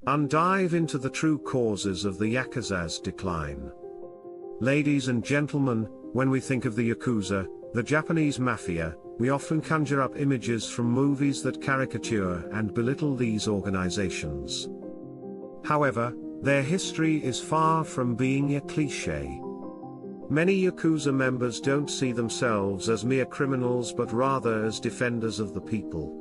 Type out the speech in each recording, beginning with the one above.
and dive into the true causes of the YAKUZA'S decline. Ladies and gentlemen, when we think of the Yakuza, the Japanese mafia, we often conjure up images from movies that caricature and belittle these organizations. However, their history is far from being a cliché. Many Yakuza members don't see themselves as mere criminals but rather as defenders of the people.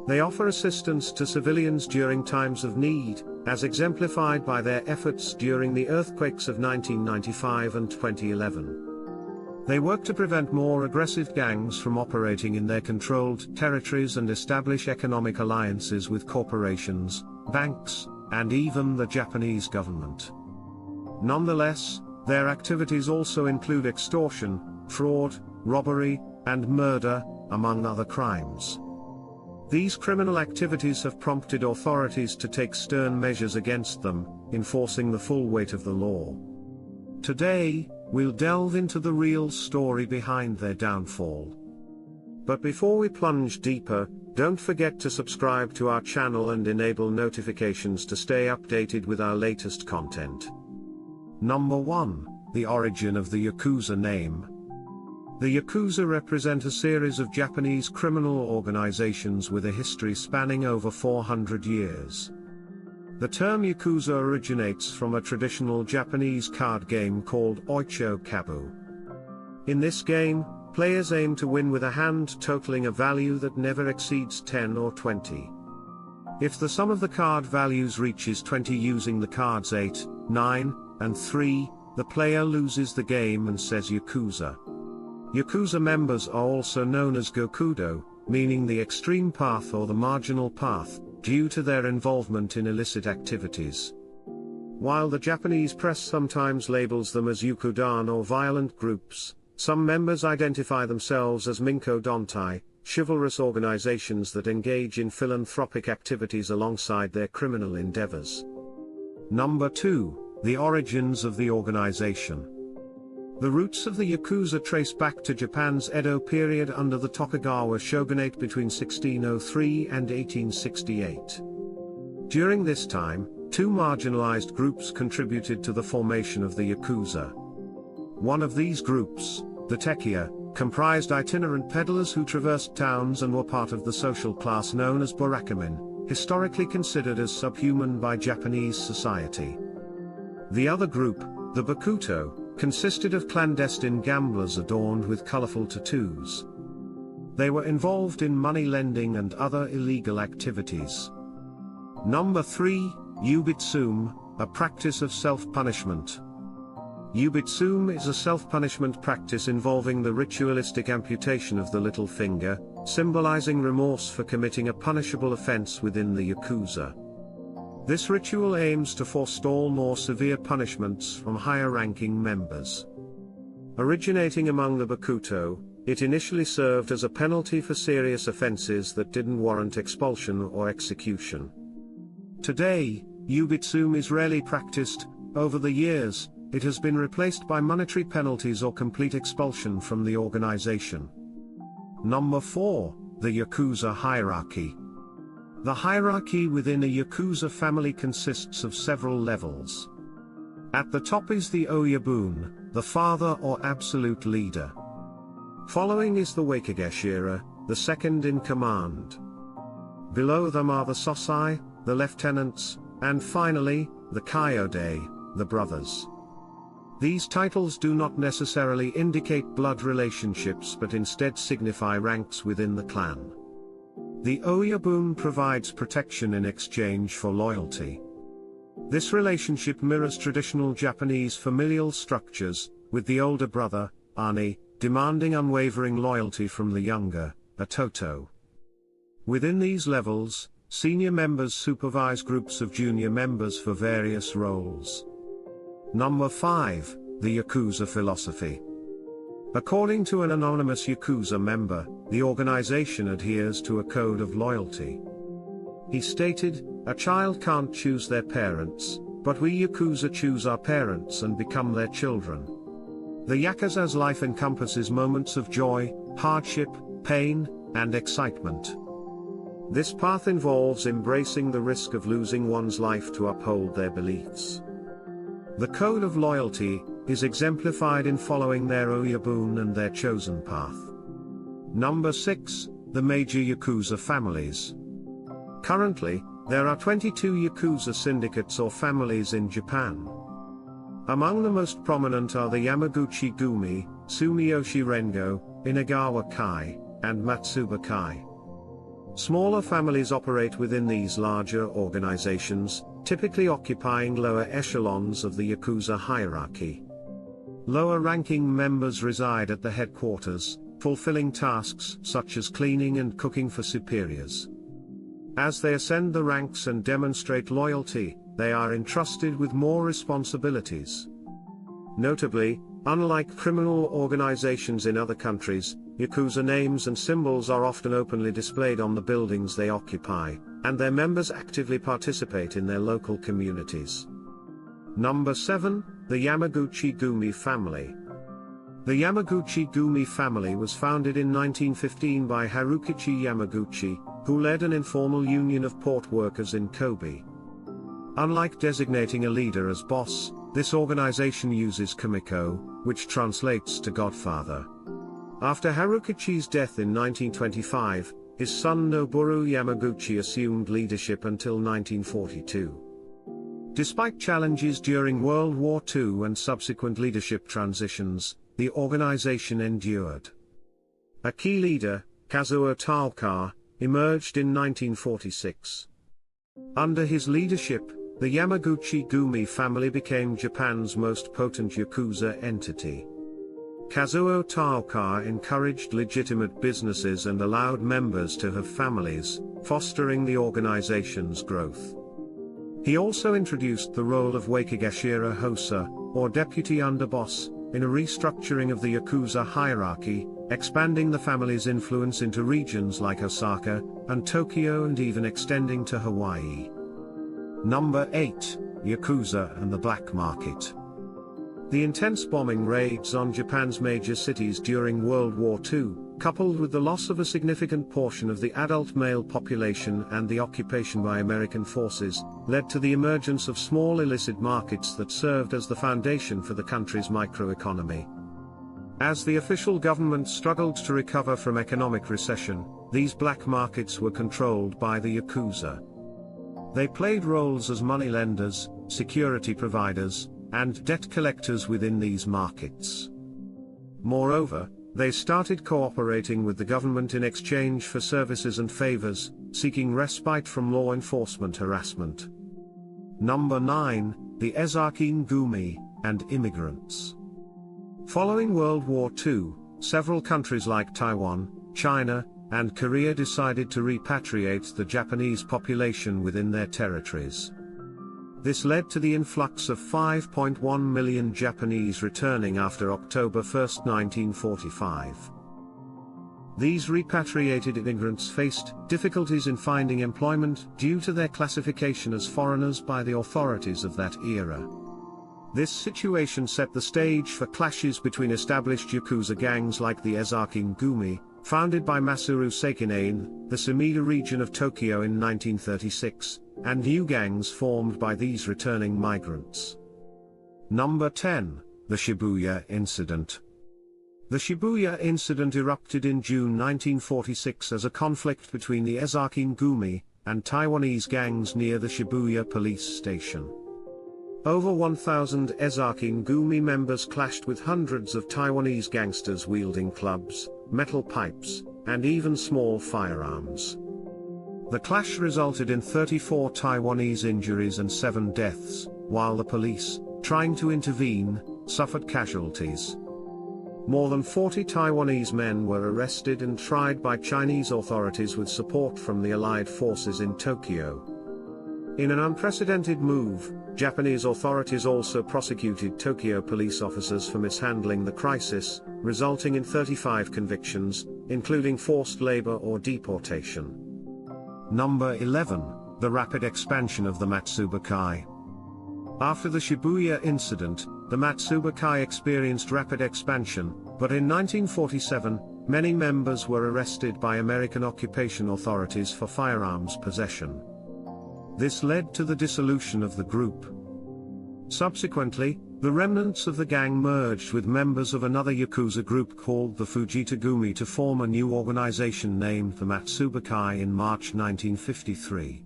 They offer assistance to civilians during times of need, as exemplified by their efforts during the earthquakes of 1995 and 2011. They work to prevent more aggressive gangs from operating in their controlled territories and establish economic alliances with corporations, banks, and even the Japanese government. Nonetheless, their activities also include extortion, fraud, robbery, and murder, among other crimes. These criminal activities have prompted authorities to take stern measures against them, enforcing the full weight of the law. Today, we'll delve into the real story behind their downfall. But before we plunge deeper, don't forget to subscribe to our channel and enable notifications to stay updated with our latest content. Number 1. The origin of the Yakuza name. The Yakuza represent a series of Japanese criminal organizations with a history spanning over 400 years. The term Yakuza originates from a traditional Japanese card game called Oicho Kabu. In this game, players aim to win with a hand totaling a value that never exceeds 10 or 20. If the sum of the card values reaches 20 using the cards 8, 9, and 3, the player loses the game and says Yakuza. Yakuza members are also known as Gokudo, meaning the extreme path or the marginal path, due to their involvement in illicit activities. While the Japanese press sometimes labels them as Yukudan or violent groups, some members identify themselves as Minko Dontai, chivalrous organizations that engage in philanthropic activities alongside their criminal endeavors. Number 2. The origins of the organization. The roots of the Yakuza trace back to Japan's Edo period under the Tokugawa shogunate between 1603 and 1868. During this time, two marginalized groups contributed to the formation of the Yakuza. One of these groups, the Tekiya, comprised itinerant peddlers who traversed towns and were part of the social class known as Barakumin, historically considered as subhuman by Japanese society. The other group, the Bakuto, consisted of clandestine gamblers adorned with colorful tattoos. They were involved in money lending and other illegal activities. Number 3, Yubitsume, a practice of self-punishment. Yubitsume is a self-punishment practice involving the ritualistic amputation of the little finger, symbolizing remorse for committing a punishable offense within the Yakuza. This ritual aims to forestall more severe punishments from higher-ranking members. Originating among the Bakuto, it initially served as a penalty for serious offenses that didn't warrant expulsion or execution. Today, Yubitsume is rarely practiced. Over the years, it has been replaced by monetary penalties or complete expulsion from the organization. Number 4, the Yakuza hierarchy. The hierarchy within a Yakuza family consists of several levels. At the top is the Oyabun, the father or absolute leader. Following is the Wakageshira, the second in command. Below them are the Sosai, the lieutenants, and finally, the Kyode, the brothers. These titles do not necessarily indicate blood relationships but instead signify ranks within the clan. The Oyabun provides protection in exchange for loyalty. This relationship mirrors traditional Japanese familial structures, with the older brother, Ani, demanding unwavering loyalty from the younger, Atoto. Within these levels, senior members supervise groups of junior members for various roles. Number 5, the Yakuza philosophy. According to an anonymous Yakuza member, the organization adheres to a code of loyalty. He stated, "A child can't choose their parents, but we Yakuza choose our parents and become their children." The Yakuza's life encompasses moments of joy, hardship, pain, and excitement. This path involves embracing the risk of losing one's life to uphold their beliefs. The code of loyalty is exemplified in following their Oyabun and their chosen path. Number 6. The major Yakuza families. Currently, there are 22 Yakuza syndicates or families in Japan. Among the most prominent are the Yamaguchi-gumi, Sumiyoshi Rengo, Inagawa Kai, and Matsuba Kai. Smaller families operate within these larger organizations, typically occupying lower echelons of the Yakuza hierarchy. Lower-ranking members reside at the headquarters, fulfilling tasks such as cleaning and cooking for superiors. As they ascend the ranks and demonstrate loyalty, they are entrusted with more responsibilities. Notably, unlike criminal organizations in other countries, Yakuza names and symbols are often openly displayed on the buildings they occupy, and their members actively participate in their local communities. Number 7. The Yamaguchi-gumi family. The Yamaguchi-gumi family was founded in 1915 by Harukichi Yamaguchi, who led an informal union of port workers in Kobe. Unlike designating a leader as boss, this organization uses Kamiko, which translates to Godfather. After Harukichi's death in 1925, his son Noboru Yamaguchi assumed leadership until 1942. Despite challenges during World War II and subsequent leadership transitions, the organization endured. A key leader, Kazuo Taoka, emerged in 1946. Under his leadership, the Yamaguchi-gumi family became Japan's most potent Yakuza entity. Kazuo Taoka encouraged legitimate businesses and allowed members to have families, fostering the organization's growth. He also introduced the role of Wakigashira Hosa, or deputy underboss, in a restructuring of the Yakuza hierarchy, expanding the family's influence into regions like Osaka and Tokyo and even extending to Hawaii. Number 8. Yakuza and the Black Market. The intense bombing raids on Japan's major cities during World War II, coupled with the loss of a significant portion of the adult male population and the occupation by American forces, led to the emergence of small illicit markets that served as the foundation for the country's microeconomy. As the official government struggled to recover from economic recession, these black markets were controlled by the Yakuza. They played roles as moneylenders, security providers, and debt collectors within these markets. Moreover, they started cooperating with the government in exchange for services and favors, seeking respite from law enforcement harassment. Number 9. The Ezarkin-gumi, and immigrants. Following World War II, several countries like Taiwan, China, and Korea decided to repatriate the Japanese population within their territories. This led to the influx of 5.1 million Japanese returning after October 1, 1945. These repatriated immigrants faced difficulties in finding employment due to their classification as foreigners by the authorities of that era. This situation set the stage for clashes between established Yakuza gangs like the Ezarkin-gumi, founded by Masaru Sekine in the Sumida region of Tokyo in 1936, and new gangs formed by these returning migrants. Number 10. The Shibuya Incident. The Shibuya Incident erupted in June 1946 as a conflict between the Ezarkin-gumi and Taiwanese gangs near the Shibuya police station. Over 1,000 Ezarkin-gumi members clashed with hundreds of Taiwanese gangsters wielding clubs, metal pipes, and even small firearms. The clash resulted in 34 Taiwanese injuries and 7 deaths, while the police, trying to intervene, suffered casualties. More than 40 Taiwanese men were arrested and tried by Chinese authorities with support from the Allied forces in Tokyo. In an unprecedented move, Japanese authorities also prosecuted Tokyo police officers for mishandling the crisis, resulting in 35 convictions, including forced labor or deportation. Number 11. The rapid expansion of the Matsuba Kai. After the Shibuya incident, the Matsuba Kai experienced rapid expansion, but in 1947, many members were arrested by American occupation authorities for firearms possession. This led to the dissolution of the group. Subsequently, the remnants of the gang merged with members of another Yakuza group called the Fujita-gumi to form a new organization named the Matsubakai in March 1953.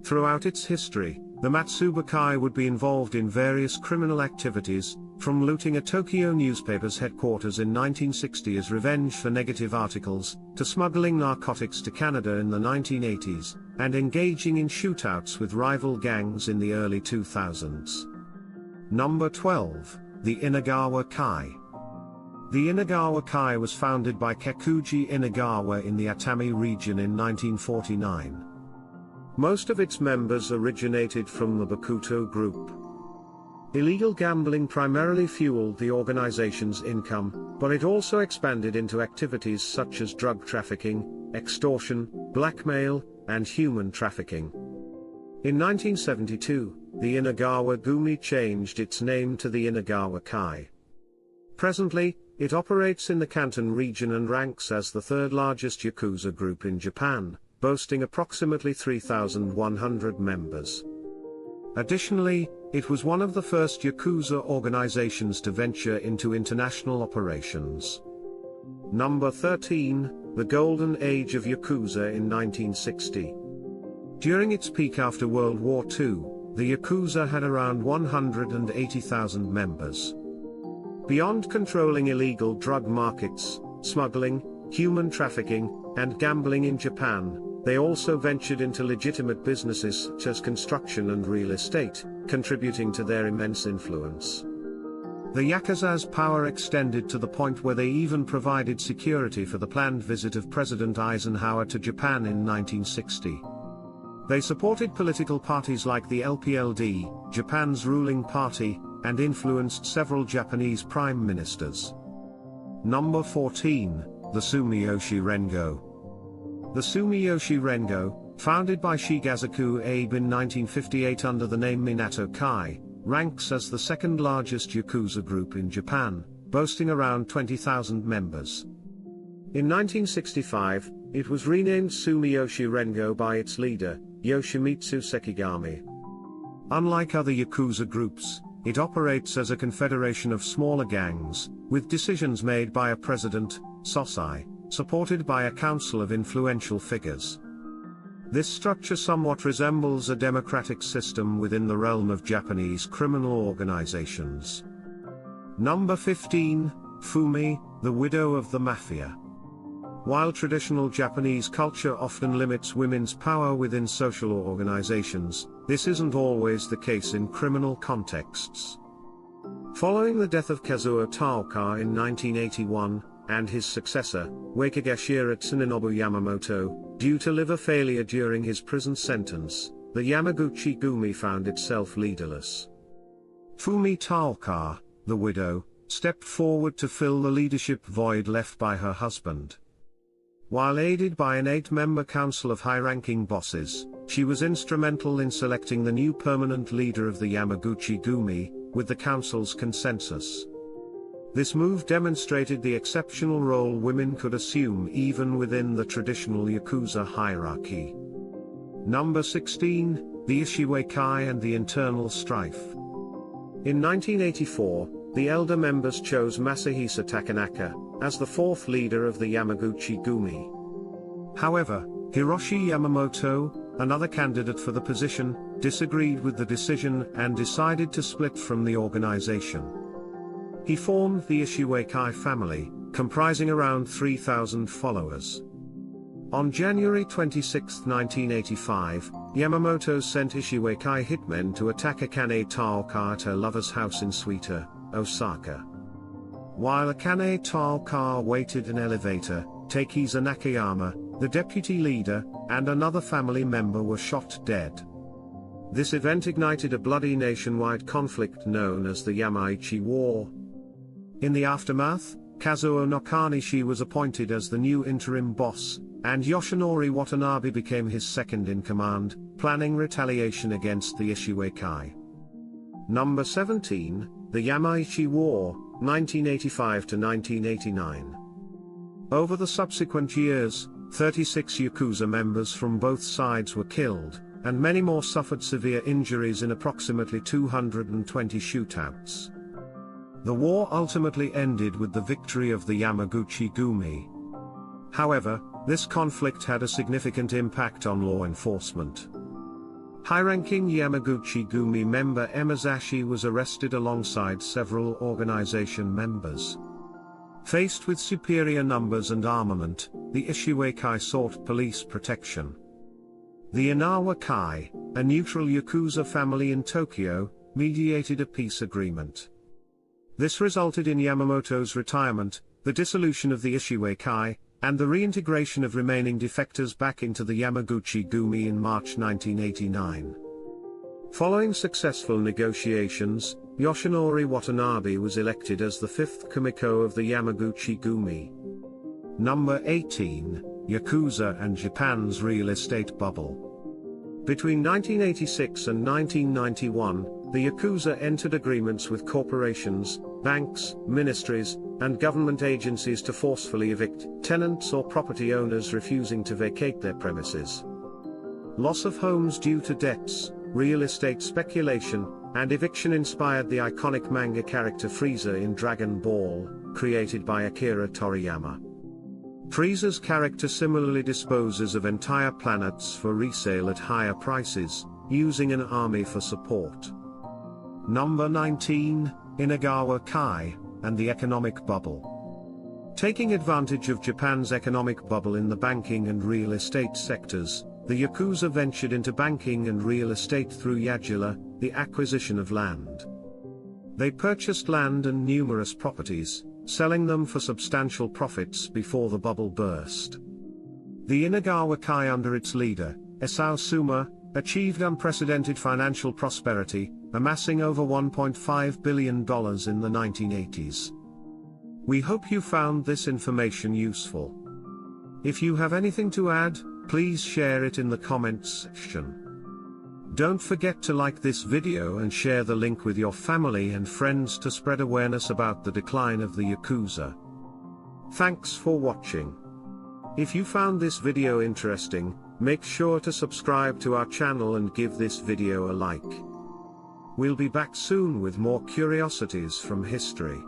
Throughout its history, the Matsubakai would be involved in various criminal activities, from looting a Tokyo newspaper's headquarters in 1960 as revenge for negative articles, to smuggling narcotics to Canada in the 1980s, and engaging in shootouts with rival gangs in the early 2000s. Number 12, the Inagawa Kai. The Inagawa Kai was founded by Kekuji Inagawa in the Atami region in 1949. Most of its members originated from the Bakuto group. Illegal gambling primarily fueled the organization's income, but it also expanded into activities such as drug trafficking, extortion, blackmail, and human trafficking. In 1972, the Inagawa-gumi changed its name to the Inagawa Kai. Presently, it operates in the Kanton region and ranks as the third largest Yakuza group in Japan, boasting approximately 3,100 members. Additionally, it was one of the first Yakuza organizations to venture into international operations. Number 13, the Golden Age of Yakuza in 1960. During its peak after World War II, the Yakuza had around 180,000 members. Beyond controlling illegal drug markets, smuggling, human trafficking, and gambling in Japan, they also ventured into legitimate businesses such as construction and real estate, contributing to their immense influence. The YAKUZA'S power extended to the point where they even provided security for the planned visit of President Eisenhower to Japan in 1960. They supported political parties like the LPLD, Japan's ruling party, and influenced several Japanese prime ministers. Number 14, the Sumiyoshi Rengo. The Sumiyoshi Rengo, founded by Shigesaku Abe in 1958 under the name Minato Kai, ranks as the second largest Yakuza group in Japan, boasting around 20,000 members. In 1965, it was renamed Sumiyoshi Rengo by its leader, Yoshimitsu Sekigami. Unlike other Yakuza groups, it operates as a confederation of smaller gangs, with decisions made by a president, Sosai, supported by a council of influential figures. This structure somewhat resembles a democratic system within the realm of Japanese criminal organizations. Number 15, Fumi, the widow of the mafia. While traditional Japanese culture often limits women's power within social organizations, this isn't always the case in criminal contexts. Following the death of Kazuo Taoka in 1981, and his successor, Wakagashira Tsunenobu Yamamoto, due to liver failure during his prison sentence, the Yamaguchi-gumi found itself leaderless. Fumi Taoka, the widow, stepped forward to fill the leadership void left by her husband. While aided by an 8-member council of high-ranking bosses, she was instrumental in selecting the new permanent leader of the Yamaguchi-gumi, with the council's consensus. This move demonstrated the exceptional role women could assume even within the traditional Yakuza hierarchy. Number 16, the Ishiway Kai and the internal strife. In 1984, the elder members chose Masahisa Takanaka as the fourth leader of the Yamaguchi-gumi. However, Hiroshi Yamamoto, another candidate for the position, disagreed with the decision and decided to split from the organization. He formed the Ishiway Kai family, comprising around 3,000 followers. On January 26, 1985, Yamamoto sent Ishiway Kai hitmen to attack Akane Taoka at her lover's house in Suita, Osaka. While Akane Taoka waited an elevator, Takeisa Nakayama, the deputy leader, and another family member were shot dead. This event ignited a bloody nationwide conflict known as the Yamaichi War. In the aftermath, Kazuo Nakanishi was appointed as the new interim boss, and Yoshinori Watanabe became his second-in-command, planning retaliation against the Ishiway Kai. Number 17, the Yamaichi War, 1985 to 1989. Over the subsequent years, 36 Yakuza members from both sides were killed, and many more suffered severe injuries in approximately 220 shootouts. The war ultimately ended with the victory of the Yamaguchi-gumi. However, this conflict had a significant impact on law enforcement. High-ranking Yamaguchi-gumi member Emazashi was arrested alongside several organization members. Faced with superior numbers and armament, the Ishiweikai sought police protection. The Inawa Kai, a neutral Yakuza family in Tokyo, mediated a peace agreement. This resulted in Yamamoto's retirement, the dissolution of the Ishiweikai, and the reintegration of remaining defectors back into the Yamaguchi-gumi in March 1989. Following successful negotiations, Yoshinori Watanabe was elected as the fifth Kumiko of the Yamaguchi-gumi. Number 18, Yakuza and Japan's real estate bubble. Between 1986 and 1991, the Yakuza entered agreements with corporations, banks, ministries, and government agencies to forcefully evict tenants or property owners refusing to vacate their premises. Loss of homes due to debts, real estate speculation, and eviction inspired the iconic manga character Frieza in Dragon Ball, created by Akira Toriyama. Frieza's character similarly disposes of entire planets for resale at higher prices, using an army for support. Number 19, Inagawa Kai, and the economic bubble. Taking advantage of Japan's economic bubble in the banking and real estate sectors, the Yakuza ventured into banking and real estate through Yajula, the acquisition of land. They purchased land and numerous properties, selling them for substantial profits before the bubble burst. The Inagawa Kai under its leader, Esao Suma, achieved unprecedented financial prosperity, amassing over $1.5 billion in the 1980s. We hope you found this information useful. If you have anything to add, please share it in the comments section. Don't forget to like this video and share the link with your family and friends to spread awareness about the decline of the Yakuza. Thanks for watching. If you found this video interesting, make sure to subscribe to our channel and give this video a like. We'll be back soon with more curiosities from history.